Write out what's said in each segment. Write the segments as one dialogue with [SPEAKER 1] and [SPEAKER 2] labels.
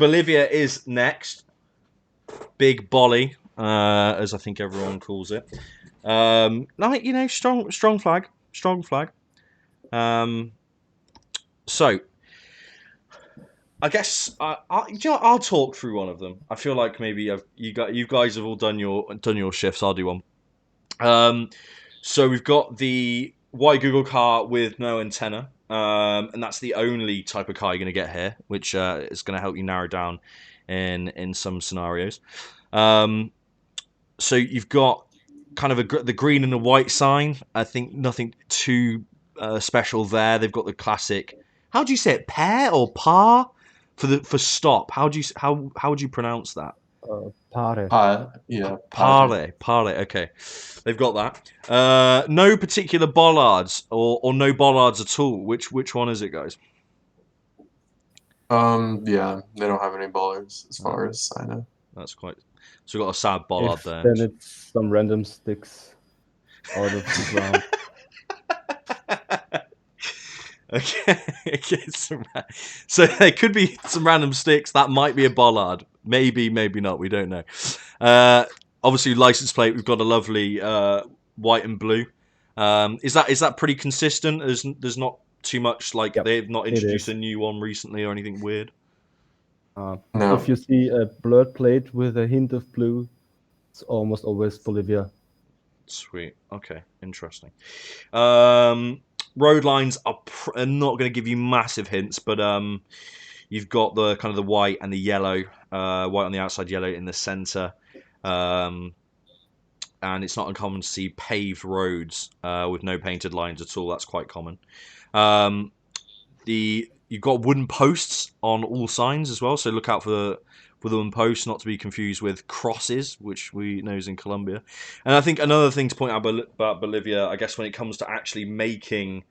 [SPEAKER 1] Bolivia is next. Big Bolly, as I think everyone calls it. Strong flag. Um, so, I guess I'll talk through one of them. I feel like maybe you guys have all done your shifts. I'll do one. So we've got the white Google car with no antenna, and that's the only type of car you're going to get here, which is going to help you narrow down in some scenarios. So you've got kind of the green and the white sign. I think nothing too special there. They've got the classic. How do you say it? Pair or par for stop? How would you pronounce that?
[SPEAKER 2] Pare.
[SPEAKER 3] Yeah,
[SPEAKER 1] Parley. Okay, they've got that. No particular bollards or no bollards at all. Which one is it, guys?
[SPEAKER 3] Yeah, they don't have any bowlers as
[SPEAKER 1] No,
[SPEAKER 3] far as I know.
[SPEAKER 1] that's quite. So we've got a sad bollard
[SPEAKER 2] If
[SPEAKER 1] there.
[SPEAKER 2] then it's some random sticks out of the ground.
[SPEAKER 1] Okay, so there could be some random sticks. That might be a bollard. Maybe not. We don't know. Obviously, license plate. We've got a lovely white and blue. Is that pretty consistent? There's not too much like
[SPEAKER 2] Yep,
[SPEAKER 1] they've not
[SPEAKER 2] it
[SPEAKER 1] introduced
[SPEAKER 2] is.
[SPEAKER 1] a new one recently or anything weird.
[SPEAKER 2] If
[SPEAKER 3] No.
[SPEAKER 2] you see a blurred plate with a hint of blue, it's almost always Bolivia.
[SPEAKER 1] Sweet. Okay. Interesting. Road lines are not going to give you massive hints, but you've got the kind of the white and the yellow, white on the outside, yellow in the center. And it's not uncommon to see paved roads with no painted lines at all. That's quite common. You've got wooden posts on all signs as well, so look out for the wooden posts, not to be confused with crosses, which we know is in Colombia. And I think another thing to point out about Bolivia, I guess, when it comes to actually making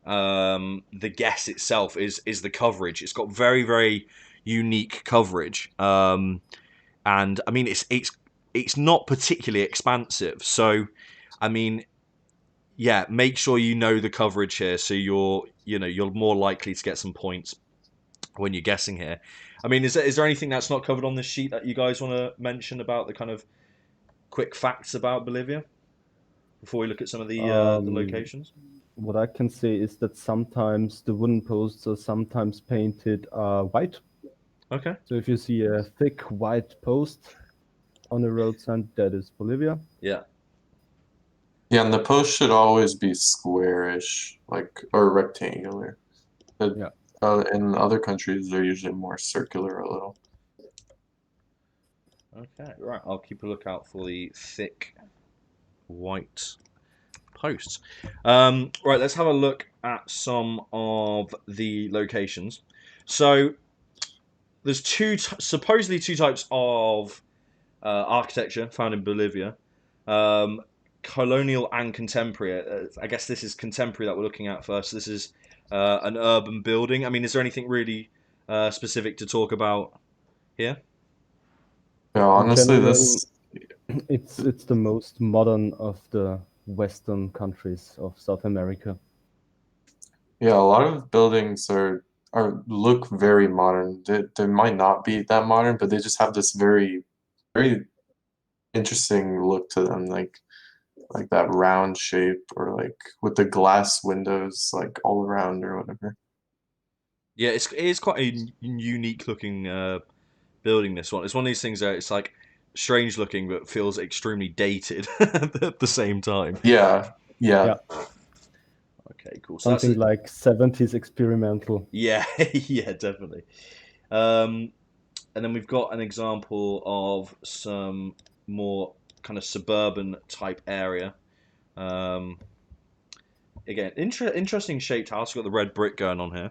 [SPEAKER 1] the guess itself, is the coverage. It's got very very unique coverage, and I mean it's not particularly expansive. So, I mean, yeah, make sure you know the coverage here, so you're more likely to get some points when you're guessing here. I mean, is there anything that's not covered on this sheet that you guys want to mention about the kind of quick facts about Bolivia before we look at some of the
[SPEAKER 2] Um,
[SPEAKER 1] locations?
[SPEAKER 2] what I can say is that sometimes the wooden posts are sometimes painted white.
[SPEAKER 1] Okay.
[SPEAKER 2] So if you see a thick white post on the road sign, that is Bolivia.
[SPEAKER 1] Yeah.
[SPEAKER 3] Yeah, and the post should always be squarish, like or rectangular. But,
[SPEAKER 2] Yeah.
[SPEAKER 3] in other countries, they're usually more circular a little.
[SPEAKER 1] Okay. Right. I'll keep a lookout for the thick white posts. Right. Let's have a look at some of the locations. So there's supposedly two types of architecture found in Bolivia. Um, Colonial and contemporary. I guess this is contemporary that we're looking at first. This is an urban building. I mean, is there anything really specific to talk about here?
[SPEAKER 3] Yeah,
[SPEAKER 2] In
[SPEAKER 3] honestly,
[SPEAKER 2] general,
[SPEAKER 3] this
[SPEAKER 2] it's the most modern of the Western countries of South America.
[SPEAKER 3] yeah, a lot of buildings are look very modern. They might not be that modern, but they just have this very interesting look to them, like that round shape or like with the glass windows like all around or whatever.
[SPEAKER 1] Yeah, it is quite a unique looking building. This one, it's one of these things that it's like strange looking, but feels extremely dated at the same time.
[SPEAKER 3] Yeah, yeah,
[SPEAKER 2] Yeah,
[SPEAKER 1] Okay, cool. So that's
[SPEAKER 2] something
[SPEAKER 1] it.
[SPEAKER 2] like 70s experimental.
[SPEAKER 1] Yeah, yeah, definitely. Um, and then we've got an example of some more kind of suburban type area. Um, Again, interesting shaped house. We've got the red brick going on here.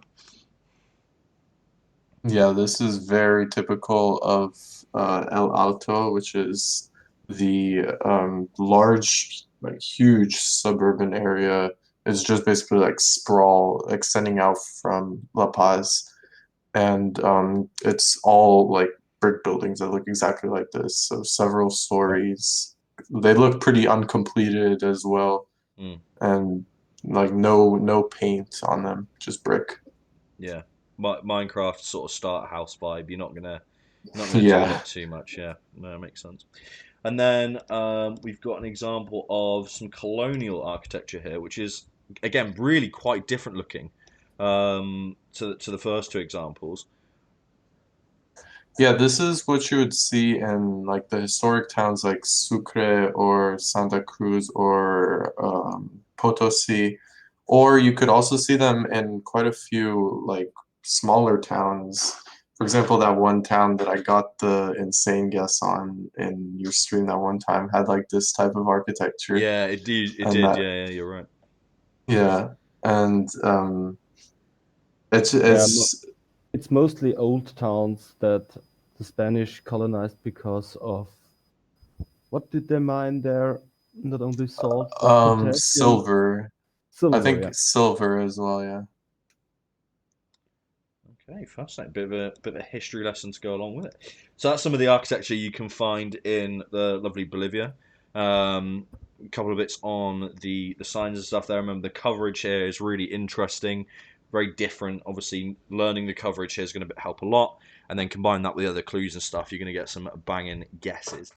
[SPEAKER 3] yeah. This is very typical of El Alto, which is the large, like huge suburban area. It's just basically like sprawl extending out from La Paz, and it's all like brick buildings that look exactly like this. So several
[SPEAKER 2] Yeah.
[SPEAKER 3] stories. They look pretty uncompleted as well,
[SPEAKER 1] Mm,
[SPEAKER 3] and like no paint on them, just brick.
[SPEAKER 1] yeah, Minecraft sort of starter house vibe. You're not gonna Not going to do
[SPEAKER 3] Yeah.
[SPEAKER 1] it too much. Yeah, no, that makes sense. And then we've got an example of some colonial architecture here, which is again really quite different looking to the first two examples.
[SPEAKER 3] Yeah, this is what you would see in like the historic towns like Sucre or Santa Cruz or Potosi, or you could also see them in quite a few like smaller towns. For example, that one town that I got the insane guess on in your stream that one time had like this type of architecture,
[SPEAKER 1] Yeah, it did. It
[SPEAKER 3] and
[SPEAKER 1] did.
[SPEAKER 3] that
[SPEAKER 1] Yeah, you're right.
[SPEAKER 3] yeah, and it's
[SPEAKER 2] Yeah,
[SPEAKER 3] it's
[SPEAKER 2] it's mostly old towns that the Spanish colonized because of what did they mine there? Not only salt, but potassium,
[SPEAKER 3] silver. I
[SPEAKER 2] silver. Yeah.
[SPEAKER 3] think silver as well, yeah.
[SPEAKER 1] Okay, fascinating. Bit of a history lesson to go along with it. So that's some of the architecture you can find in the lovely Bolivia. A couple of bits on the signs and stuff there. Remember the coverage here is really interesting, very different. Obviously, learning the coverage here is going to help a lot, and then combine that with the other clues and stuff, you're going to get some banging guesses.